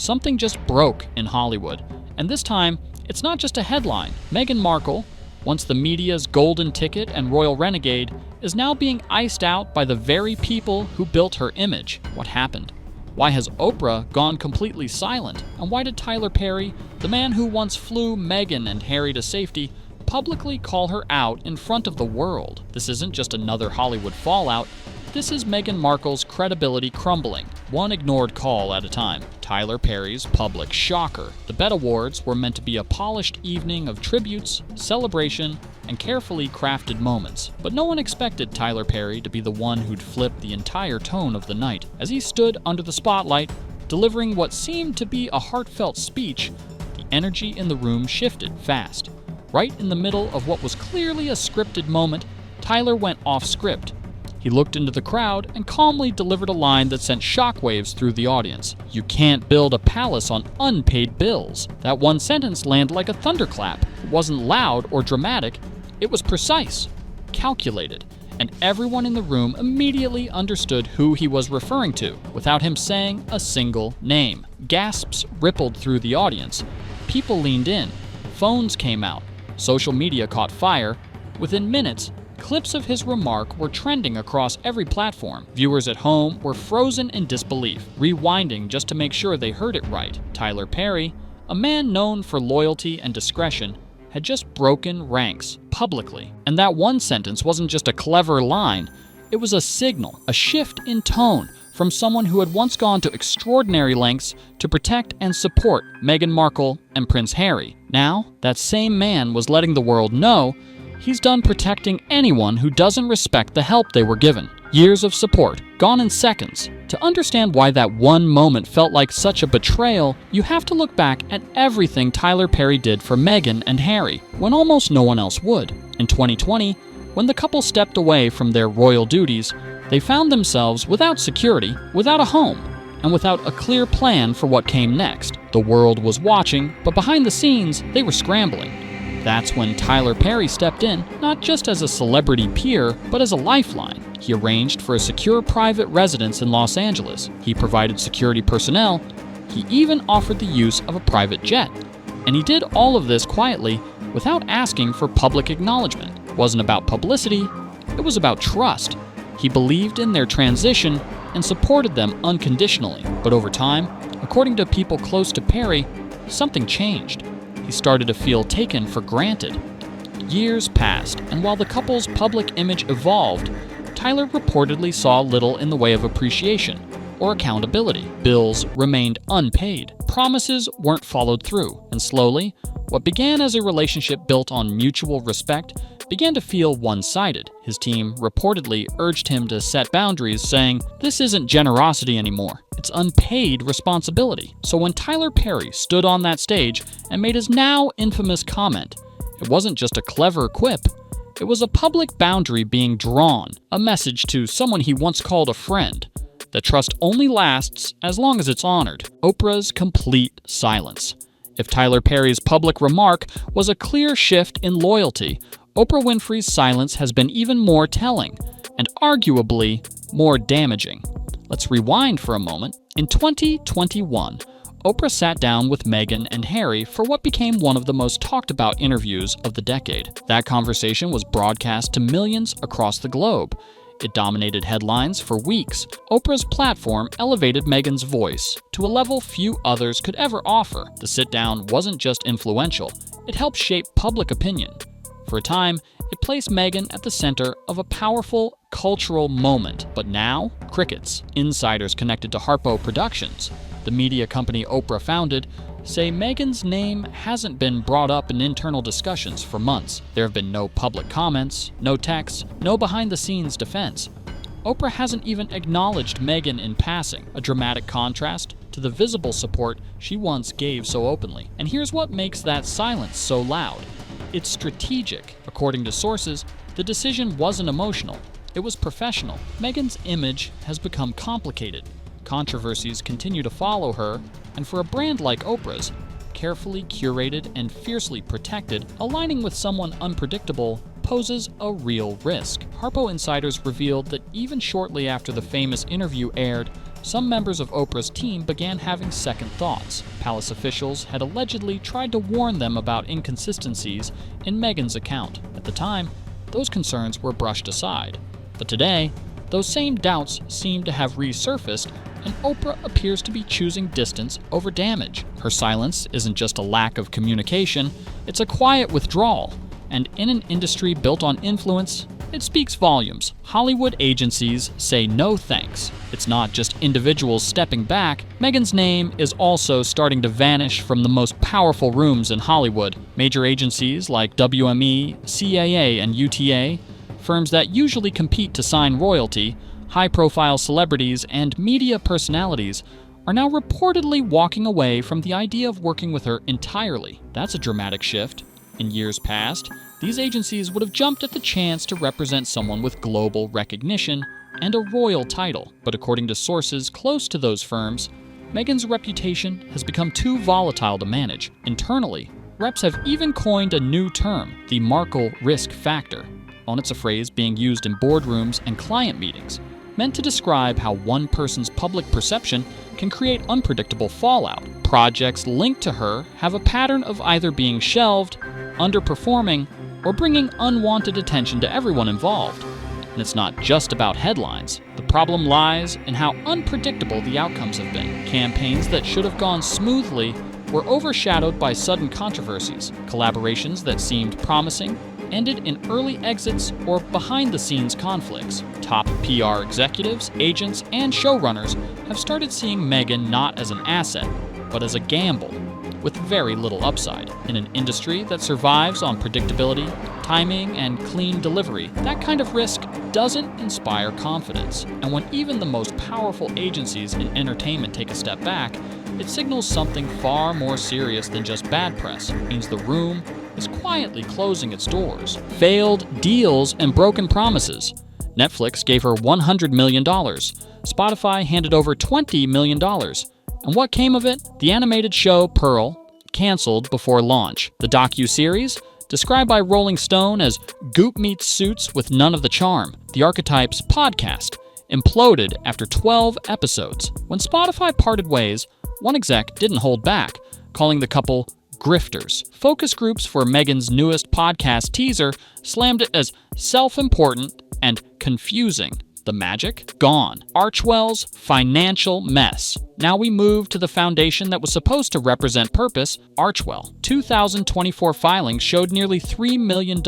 something just broke in Hollywood. And this time, it's not just a headline. Meghan Markle, once the media's golden ticket and royal renegade, is now being iced out by the very people who built her image. What happened? Why has Oprah gone completely silent? And why did Tyler Perry, the man who once flew Meghan and Harry to safety, publicly call her out in front of the world? This isn't just another Hollywood fallout. This is Meghan Markle's credibility crumbling, one ignored call at a time. Tyler Perry's public shocker. The Bet Awards were meant to be a polished evening of tributes, celebration, and carefully crafted moments. But no one expected Tyler Perry to be the one who'd flip the entire tone of the night. As he stood under the spotlight, delivering what seemed to be a heartfelt speech, the energy in the room shifted fast. Right in the middle of what was clearly a scripted moment, Tyler went off script. He looked into the crowd and calmly delivered a line that sent shockwaves through the audience. "You can't build a palace on unpaid bills." That one sentence landed like a thunderclap. It wasn't loud or dramatic. It was precise, calculated, and everyone in the room immediately understood who he was referring to, without him saying a single name. Gasps rippled through the audience. People leaned in. Phones came out. Social media caught fire. Within minutes, clips of his remark were trending across every platform. Viewers at home were frozen in disbelief, rewinding just to make sure they heard it right. Tyler Perry, a man known for loyalty and discretion, had just broken ranks publicly. And that one sentence wasn't just a clever line, it was a signal, a shift in tone from someone who had once gone to extraordinary lengths to protect and support Meghan Markle and Prince Harry. Now, that same man was letting the world know he's done protecting anyone who doesn't respect the help they were given. Years of support, gone in seconds. To understand why that one moment felt like such a betrayal, you have to look back at everything Tyler Perry did for Meghan and Harry, when almost no one else would. In 2020, when the couple stepped away from their royal duties, they found themselves without security, without a home, and without a clear plan for what came next. The world was watching, but behind the scenes, they were scrambling. That's when Tyler Perry stepped in, not just as a celebrity peer, but as a lifeline. He arranged for a secure private residence in Los Angeles. He provided security personnel. He even offered the use of a private jet. And he did all of this quietly, without asking for public acknowledgement. It wasn't about publicity, it was about trust. He believed in their transition and supported them unconditionally. But over time, according to people close to Perry, something changed. He started to feel taken for granted. Years passed, and while the couple's public image evolved, Tyler reportedly saw little in the way of appreciation or accountability. Bills remained unpaid. Promises weren't followed through, and slowly, what began as a relationship built on mutual respect began to feel one-sided. His team reportedly urged him to set boundaries, saying, "This isn't generosity anymore. It's unpaid responsibility." So when Tyler Perry stood on that stage and made his now infamous comment, it wasn't just a clever quip. It was a public boundary being drawn, a message to someone he once called a friend, that trust only lasts as long as it's honored. Oprah's complete silence. If Tyler Perry's public remark was a clear shift in loyalty, Oprah Winfrey's silence has been even more telling, and arguably more damaging. Let's rewind for a moment. In 2021, Oprah sat down with Meghan and Harry for what became one of the most talked about interviews of the decade. That conversation was broadcast to millions across the globe. It dominated headlines for weeks. Oprah's platform elevated Meghan's voice to a level few others could ever offer. The sit-down wasn't just influential, it helped shape public opinion. For a time, it placed Meghan at the center of a powerful cultural moment. But now, crickets. Insiders connected to Harpo Productions, the media company Oprah founded, say Meghan's name hasn't been brought up in internal discussions for months. There have been no public comments, no texts, no behind-the-scenes defense. Oprah hasn't even acknowledged Meghan in passing, a dramatic contrast to the visible support she once gave so openly. And here's what makes that silence so loud. It's strategic. According to sources, the decision wasn't emotional. It was professional. Meghan's image has become complicated. Controversies continue to follow her, and for a brand like Oprah's, carefully curated and fiercely protected, aligning with someone unpredictable poses a real risk. Harpo insiders revealed that even shortly after the famous interview aired, some members of Oprah's team began having second thoughts. Palace officials had allegedly tried to warn them about inconsistencies in Meghan's account. At the time, those concerns were brushed aside. But today, those same doubts seem to have resurfaced, and Oprah appears to be choosing distance over damage. Her silence isn't just a lack of communication, it's a quiet withdrawal. And in an industry built on influence, it speaks volumes. Hollywood agencies say no thanks. It's not just individuals stepping back. Meghan's name is also starting to vanish from the most powerful rooms in Hollywood. Major agencies like WME, CAA, and UTA, firms that usually compete to sign royalty, high-profile celebrities, and media personalities, are now reportedly walking away from the idea of working with her entirely. That's a dramatic shift. In years past, these agencies would have jumped at the chance to represent someone with global recognition and a royal title. But according to sources close to those firms, Meghan's reputation has become too volatile to manage. Internally, reps have even coined a new term, the Markle risk factor. It's a phrase being used in boardrooms and client meetings, meant to describe how one person's public perception can create unpredictable fallout. Projects linked to her have a pattern of either being shelved, underperforming, or bringing unwanted attention to everyone involved. And it's not just about headlines. The problem lies in how unpredictable the outcomes have been. Campaigns that should have gone smoothly were overshadowed by sudden controversies. Collaborations that seemed promising ended in early exits or behind-the-scenes conflicts. Top PR executives, agents, and showrunners have started seeing Meghan not as an asset, but as a gamble, with very little upside. In an industry that survives on predictability, timing, and clean delivery, that kind of risk doesn't inspire confidence. And when even the most powerful agencies in entertainment take a step back, it signals something far more serious than just bad press. It means the room is quietly closing its doors. Failed deals and broken promises. Netflix gave her $100 million. Spotify handed over $20 million. And what came of it? The animated show Pearl, canceled before launch. The docu-series, described by Rolling Stone as Goop meets Suits with none of the charm. The Archetypes podcast, imploded after 12 episodes. When Spotify parted ways, one exec didn't hold back, calling the couple grifters. Focus groups for Meghan's newest podcast teaser slammed it as self-important and confusing. The magic? Gone. Archwell's financial mess. Now we move to the foundation that was supposed to represent purpose, Archwell. 2024 filings showed nearly $3 million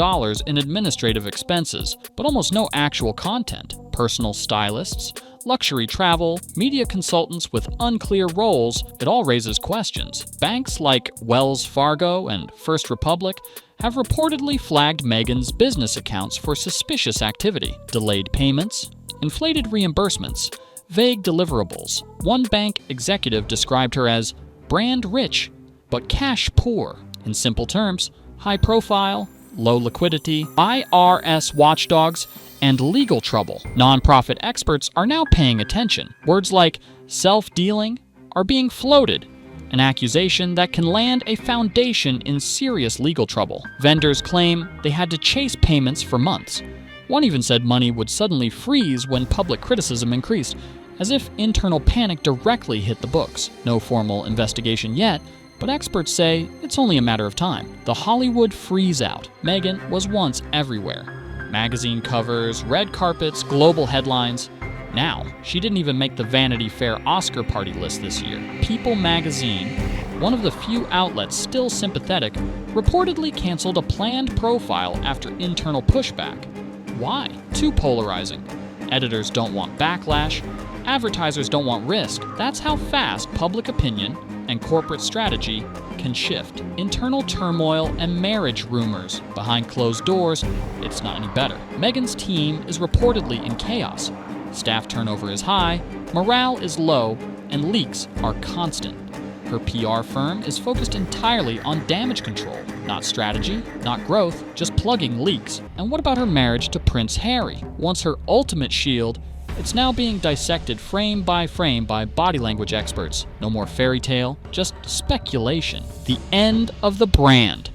in administrative expenses, but almost no actual content. Personal stylists, luxury travel, media consultants with unclear roles, it all raises questions. Banks like Wells Fargo and First Republic have reportedly flagged Meghan's business accounts for suspicious activity. Delayed payments, inflated reimbursements, vague deliverables. One bank executive described her as brand rich, but cash poor. In simple terms, high profile, low liquidity, IRS watchdogs, and legal trouble. Nonprofit experts are now paying attention. Words like self-dealing are being floated, an accusation that can land a foundation in serious legal trouble. Vendors claim they had to chase payments for months. One even said money would suddenly freeze when public criticism increased, as if internal panic directly hit the books. No formal investigation yet, but experts say it's only a matter of time. The Hollywood freeze-out. Meghan was once everywhere. Magazine covers, red carpets, global headlines. Now, she didn't even make the Vanity Fair Oscar party list this year. People magazine, one of the few outlets still sympathetic, reportedly canceled a planned profile after internal pushback. Why? Too polarizing. Editors don't want backlash. Advertisers don't want risk. That's how fast public opinion and corporate strategy can shift. Internal turmoil and marriage rumors. Behind closed doors, it's not any better. Meghan's team is reportedly in chaos. Staff turnover is high, morale is low, and leaks are constant. Her PR firm is focused entirely on damage control, not strategy, not growth, just plugging leaks. And what about her marriage to Prince Harry? Once her ultimate shield, it's now being dissected frame by body language experts. No more fairy tale, just speculation. The end of the brand.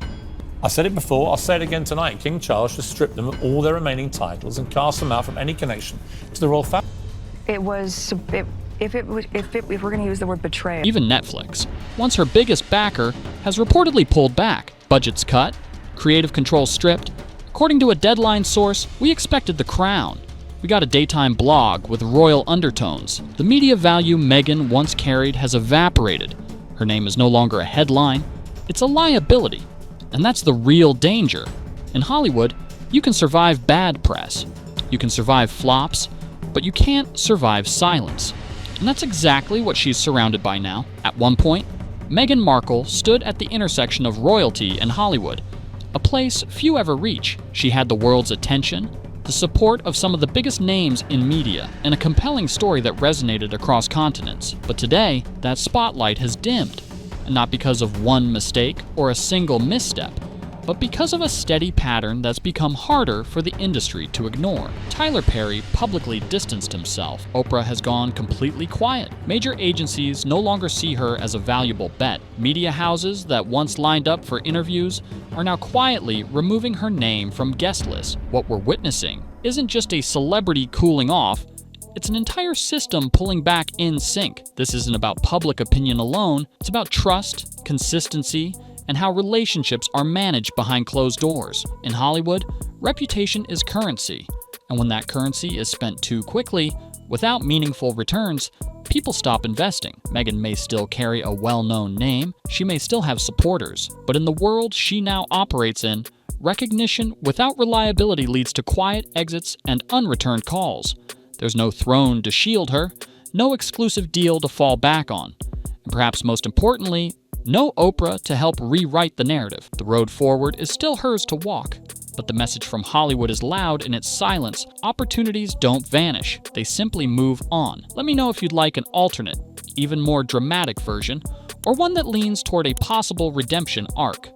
I said it before, I'll say it again tonight. King Charles should strip them of all their remaining titles and cast them out from any connection to the royal family. if we're going to use the word betrayal. Even Netflix, once her biggest backer, has reportedly pulled back. Budgets cut, creative control stripped. According to a Deadline source, we expected The Crown. We got a daytime blog with royal undertones. The media value Meghan once carried has evaporated. Her name is no longer a headline, it's a liability. And that's the real danger. In Hollywood, you can survive bad press. You can survive flops, but you can't survive silence. And that's exactly what she's surrounded by now. At one point, Meghan Markle stood at the intersection of royalty and Hollywood, a place few ever reach. She had the world's attention, the support of some of the biggest names in media, and a compelling story that resonated across continents. But today, that spotlight has dimmed. And not because of one mistake or a single misstep, but because of a steady pattern that's become harder for the industry to ignore. Tyler Perry publicly distanced himself. Oprah has gone completely quiet. Major agencies no longer see her as a valuable bet. Media houses that once lined up for interviews are now quietly removing her name from guest lists. What we're witnessing isn't just a celebrity cooling off, it's an entire system pulling back in sync. This isn't about public opinion alone, it's about trust, consistency, and how relationships are managed behind closed doors. In Hollywood, reputation is currency, and when that currency is spent too quickly, without meaningful returns, people stop investing. Meghan may still carry a well-known name, she may still have supporters, but in the world she now operates in, recognition without reliability leads to quiet exits and unreturned calls. There's no throne to shield her, no exclusive deal to fall back on, and perhaps most importantly, no Oprah to help rewrite the narrative. The road forward is still hers to walk, but the message from Hollywood is loud in its silence. Opportunities don't vanish, they simply move on. Let me know if you'd like an alternate, even more dramatic version, or one that leans toward a possible redemption arc.